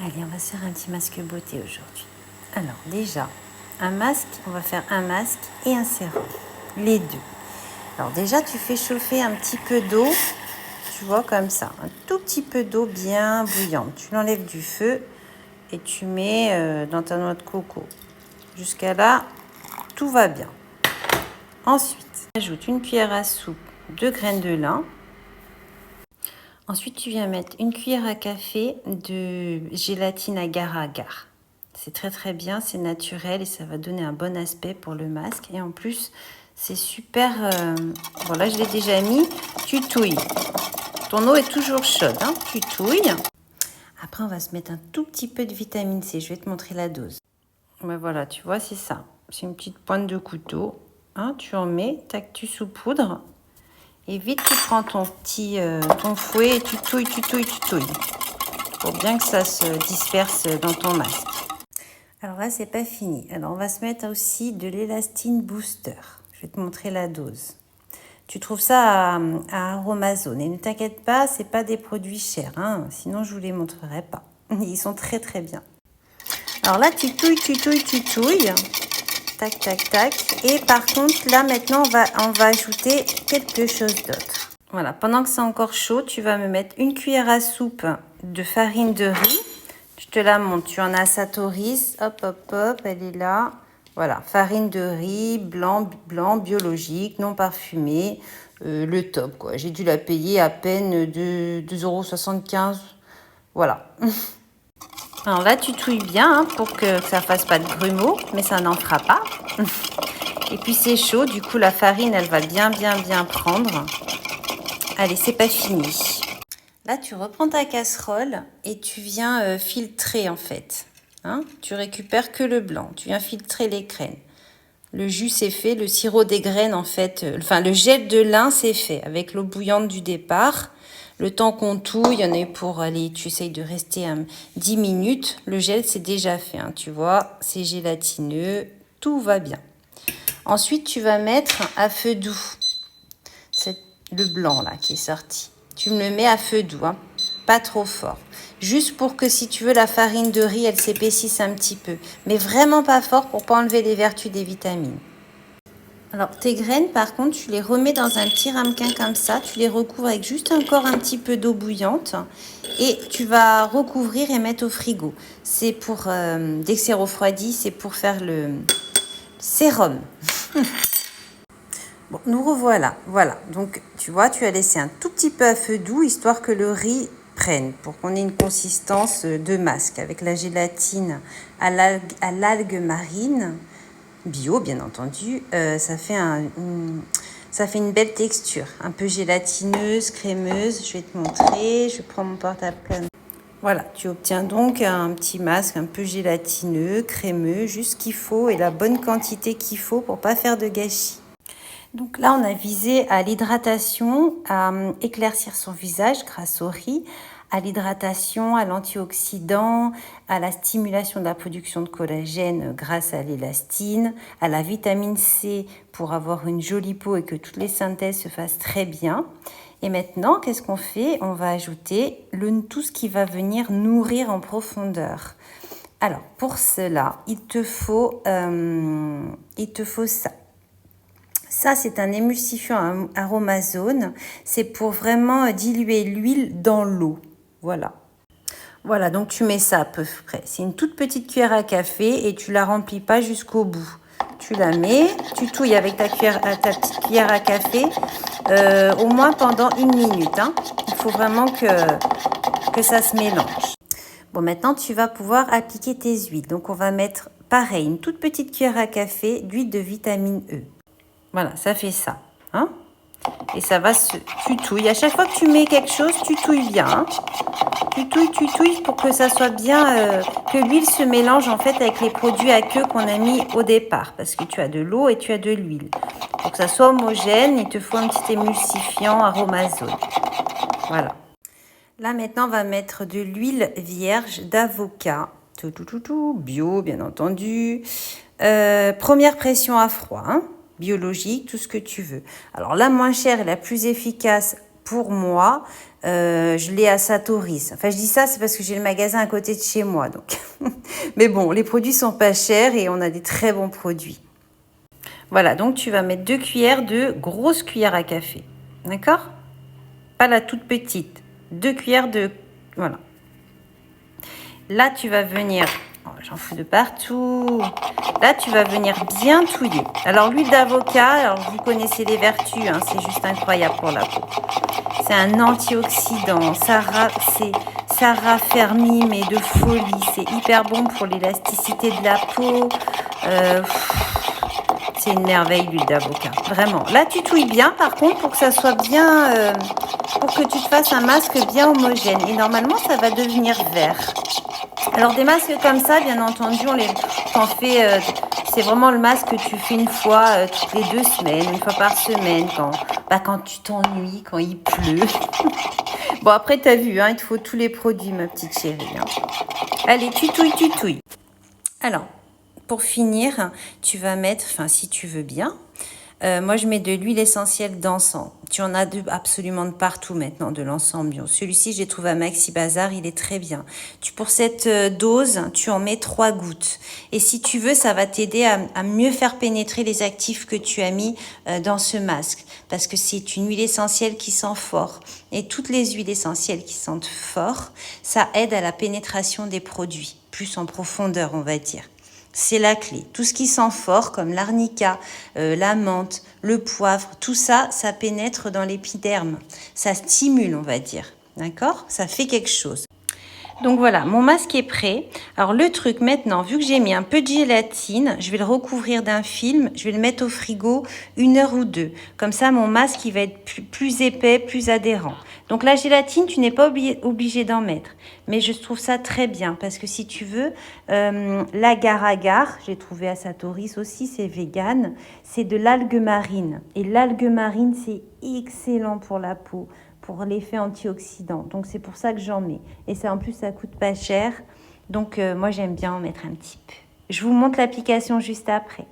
Allez, on va se faire un petit masque beauté aujourd'hui. Alors déjà, un masque, on va faire un masque et un sérum, les deux. Alors déjà, tu fais chauffer un petit peu d'eau, tu vois comme ça, un tout petit peu d'eau bien bouillante. Tu l'enlèves du feu et tu mets dans ta noix de coco. Jusqu'à là, tout va bien. Ensuite, ajoute une cuillère à soupe de graines de lin. Ensuite, tu viens mettre une cuillère à café de gélatine agar-agar. C'est très très bien, c'est naturel et ça va donner un bon aspect pour le masque. Et en plus, c'est super... Bon là, je l'ai déjà mis. Tu touilles. Ton eau est toujours chaude, hein. Tu touilles. Après, on va se mettre un tout petit peu de vitamine C. Je vais te montrer la dose. Ben voilà, tu vois, c'est ça. C'est une petite pointe de couteau. Hein, tu en mets, tac, tu saupoudres. Et vite, tu prends ton fouet et tu touilles. Pour bien que ça se disperse dans ton masque. Alors là, c'est pas fini. Alors, on va se mettre aussi de l'élastine booster. Je vais te montrer la dose. Tu trouves ça à Aromazone. Et ne t'inquiète pas, c'est pas des produits chers. Hein, sinon, je vous les montrerai pas. Ils sont très, très bien. Alors là, tu touilles. Tac, tac, tac. Et par contre, là, maintenant, on va ajouter quelque chose d'autre. Voilà, pendant que c'est encore chaud, tu vas me mettre une cuillère à soupe de farine de riz. Je te la montre. Tu en as Satoris. Hop, hop, hop, elle est là. Voilà, farine de riz, blanc, biologique, non parfumé. Le top, quoi. J'ai dû la payer à peine de 2,75 €. Voilà. Alors là, tu touilles bien hein, pour que ça fasse pas de grumeaux, mais ça n'en fera pas. Et puis c'est chaud, du coup la farine, elle va bien prendre. Allez, c'est pas fini. Là, tu reprends ta casserole et tu viens filtrer en fait. Hein, tu récupères que le blanc, tu viens filtrer les graines. Le jus c'est fait, le sirop des graines en fait, le gel de lin c'est fait avec l'eau bouillante du départ. Le temps qu'on touille, il y en a pour aller, tu essayes de rester 10 minutes. Le gel, c'est déjà fait, hein, tu vois, c'est gélatineux, tout va bien. Ensuite, tu vas mettre à feu doux. C'est le blanc là qui est sorti. Tu me le mets à feu doux, hein, pas trop fort. Juste pour que si tu veux, la farine de riz, elle s'épaississe un petit peu. Mais vraiment pas fort pour pas enlever les vertus des vitamines. Alors, tes graines, par contre, tu les remets dans un petit ramequin comme ça. Tu les recouvres avec juste encore un petit peu d'eau bouillante. Et tu vas recouvrir et mettre au frigo. C'est pour, dès que c'est refroidi, c'est pour faire le sérum. Bon, nous revoilà. Voilà. Donc, tu vois, tu as laissé un tout petit peu à feu doux, histoire que le riz prenne, pour qu'on ait une consistance de masque. Avec la gélatine à l'algue marine, bio bien entendu, ça fait une belle texture, un peu gélatineuse, crémeuse. Je vais te montrer, je prends mon porte-à-plat. Voilà, tu obtiens donc un petit masque un peu gélatineux, crémeux, juste ce qu'il faut et la bonne quantité qu'il faut pour pas faire de gâchis. Donc là, on a visé à l'hydratation, à éclaircir son visage grâce au riz, à l'hydratation, à l'antioxydant, à la stimulation de la production de collagène grâce à l'élastine, à la vitamine C pour avoir une jolie peau et que toutes les synthèses se fassent très bien. Et maintenant, qu'est-ce qu'on fait? On va ajouter tout ce qui va venir nourrir en profondeur. Alors, pour cela, il te faut ça. Ça, c'est un émulsifiant Aromazone. C'est pour vraiment diluer l'huile dans l'eau. Voilà. Voilà, donc tu mets ça à peu près. C'est une toute petite cuillère à café et tu la remplis pas jusqu'au bout. Tu la mets, tu touilles avec ta petite cuillère à café au moins pendant 1 minute. Hein. Il faut vraiment que ça se mélange. Bon, maintenant, tu vas pouvoir appliquer tes huiles. Donc, on va mettre, pareil, une toute petite cuillère à café d'huile de vitamine E. Voilà, ça fait ça. Hein? Et ça va tu touilles. À chaque fois que tu mets quelque chose, tu touilles bien. Hein? Tu touilles pour que ça soit bien, que l'huile se mélange en fait avec les produits aqueux qu'on a mis au départ. Parce que tu as de l'eau et tu as de l'huile. Pour que ça soit homogène, il te faut un petit émulsifiant Aromazone. Voilà. Là maintenant, on va mettre de l'huile vierge d'avocat. Bio, bien entendu. Première pression à froid. Hein? Biologique, tout ce que tu veux. Alors la moins chère et la plus efficace pour moi, je l'ai à Satoris. Enfin, je dis ça, c'est parce que j'ai le magasin à côté de chez moi. Donc. Mais bon, les produits sont pas chers et on a des très bons produits. Voilà, donc tu vas mettre 2 cuillères de grosses cuillères à café. D'accord? Pas la toute petite. 2 cuillères de... Voilà. Là, tu vas venir... Oh, j'en fous de partout. Là, tu vas venir bien touiller. Alors, l'huile d'avocat, alors vous connaissez les vertus, hein, c'est juste incroyable pour la peau. C'est un antioxydant, ça raffermit, mais de folie. C'est hyper bon pour l'élasticité de la peau. C'est une merveille, l'huile d'avocat. Vraiment. Là, tu touilles bien, par contre, pour que ça soit bien... pour que tu te fasses un masque bien homogène. Et normalement, ça va devenir vert. Alors, des masques comme ça, bien entendu, t'en fait... c'est vraiment le masque que tu fais une fois toutes les 2 semaines, une fois par semaine, quand tu t'ennuies, quand il pleut. Bon, après, t'as vu, hein, il te faut tous les produits, ma petite chérie. Hein. Allez, tu touilles. Alors, pour finir, tu vas mettre, enfin, si tu veux bien, moi, je mets de l'huile essentielle d'encens. Tu en as absolument de partout maintenant, de l'encens bio. Celui-ci, je l'ai trouvé à Maxi Bazar, il est très bien. Pour cette dose, tu en mets 3 gouttes. Et si tu veux, ça va t'aider à mieux faire pénétrer les actifs que tu as mis dans ce masque. Parce que c'est une huile essentielle qui sent fort. Et toutes les huiles essentielles qui sentent fort, ça aide à la pénétration des produits, plus en profondeur, on va dire. C'est la clé. Tout ce qui sent fort, comme l'arnica, la menthe, le poivre, tout ça, ça pénètre dans l'épiderme. Ça stimule, on va dire. D'accord? Ça fait quelque chose. Donc voilà, mon masque est prêt. Alors le truc maintenant, vu que j'ai mis un peu de gélatine, je vais le recouvrir d'un film, je vais le mettre au frigo 1 heure ou 2. Comme ça, mon masque, il va être plus épais, plus adhérent. Donc la gélatine, tu n'es pas obligé d'en mettre. Mais je trouve ça très bien parce que si tu veux, l'agar-agar, j'ai trouvé à Satoris aussi, c'est vegan, c'est de l'algue marine. Et l'algue marine, c'est excellent pour la peau, pour l'effet antioxydant. Donc, c'est pour ça que j'en mets. Et ça, en plus, ça coûte pas cher. Donc, moi, j'aime bien en mettre un petit peu. Je vous montre l'application juste après.